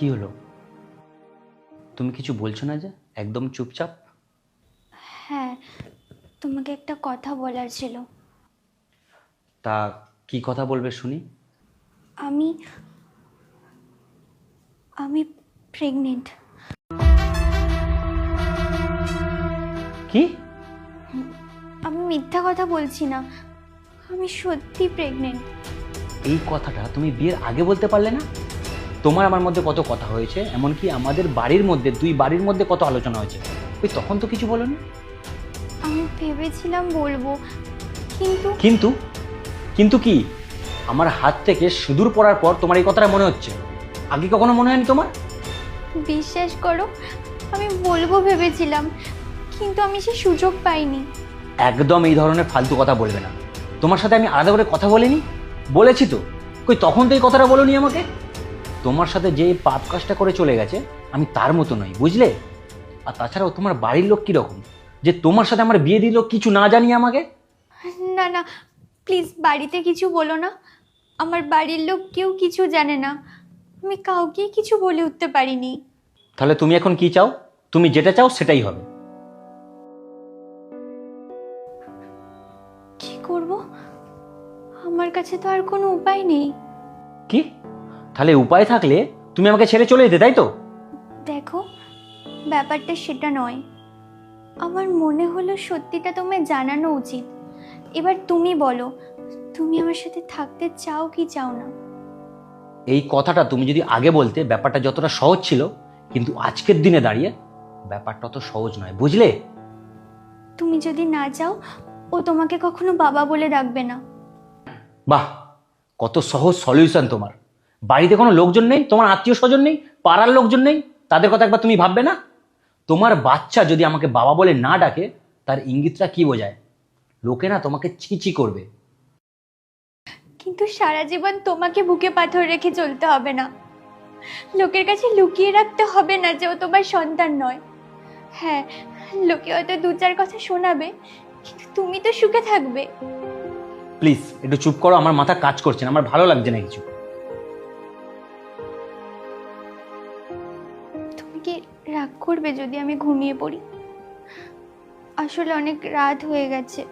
কি হলো? তুমি কিছু বলছো না যে, একদম চুপচাপ? হ্যাঁ, তোমাকে একটা কথা বলার ছিল। তা কি কথা বলবে শুনি। আমি আমি প্রেগনেন্ট। কি? আমি মিথ্যা কথা বলছি না, আমি সত্যি প্রেগনেন্ট। এই কথাটা তুমি বিয়ের আগে বলতে পারলে না? তোমার আমার মধ্যে কত কথা হয়েছে, এমনকি আমাদের বাড়ির মধ্যে, দুই বাড়ির মধ্যে কত আলোচনা হয়েছে, ওই তখন তো কিছু বলোনি। আমি ভেবেছিলাম বলবো, কিন্তু কিন্তু কিন্তু কি? আমার হাত থেকে সিঁদুর পড়ার পর তোমার এই কথাটা মনে হচ্ছে? আগে কখনো মনে হয়নি তোমার? বিশ্বাস করো, আমি বলবো ভেবেছিলাম, কিন্তু আমি সে সুযোগ পাইনি। একদম এই ধরনের ফালতু কথা বলবে না। তোমার সাথে আমি আলাদা করে কথা বলিনি? বলেছি তো। কই তখন তো এই কথাটা বলোনি আমাকে। তোমার সাথে যে পাপ কাজটা করে চলে গেছে, আমি তার মতো নই, বুঝলে? আর তাছাড়াও তোমার বাড়ির লোক কিরকম, যে তোমার সাথে আমার বিয়ে দিল কিছু না জানিয়ে আমাকে? না না, প্লিজ বাড়িতে কিছু বলো না। আমার বাড়ির লোক কেউ কিছু জানে না, আমি কাউকে কিছু বলে উঠতে পারিনি। তাহলে তুমি এখন কি চাও? তুমি যেটা চাও সেটাই হবে। কি করব? আমার কাছে তো আর কোনো উপায় নেই। কি? তাহলে উপায় থাকলে তুমি আমাকে ছেড়ে চলে যেতে, তাই তো? দেখো, ব্যাপারটা সেটা নয়। আমার মনে হলো সত্যিটা তোমায় জানানো উচিত। এবার তুমি বলো, তুমি আমার সাথে থাকতে চাও কি চাও না? এই কথাটা তুমি যদি আগে বলতে, ব্যাপারটা যতটা সহজ ছিল, কিন্তু আজকের দিনে দাঁড়িয়ে ব্যাপারটা অত সহজ নয়, বুঝলে? তুমি যদি না চাও, ও তোমাকে কখনো বাবা বলে ডাকবে না। বাহ, কত সহজ সলিউশন তোমার! বাড়িতে কোনো লোকজন নেই, তোমার আত্মীয় স্বজন নেই, পাড়ার লোকজন নেই, তাদের কথা একবার তুমি ভাববে না? তোমার বাচ্চা যদি আমাকে বাবা বলে না ডাকে, তার ইঙ্গিতটা কি বোঝায়? লোকে না তোমাকে ছিছি করবে। কিন্তু সারা জীবন তোমাকে বুকে পাথর রেখে চলতে হবে না। লোকের কাছে লুকিয়ে রাখতে হবে না যে ও তোমার সন্তান নয়। হ্যাঁ, লোকে হয়তো দু চার কথা শোনাবে, কিন্তু তুমি তো সুখে থাকবে। প্লিজ একটু চুপ করো, আমার মাথা কাজ করছে না, আমার ভালো লাগছে না কিছু। তুমি কি রাগ করবে যদি আমি ঘুমিয়ে পড়ি? আসলে অনেক রাত হয়ে গেছে।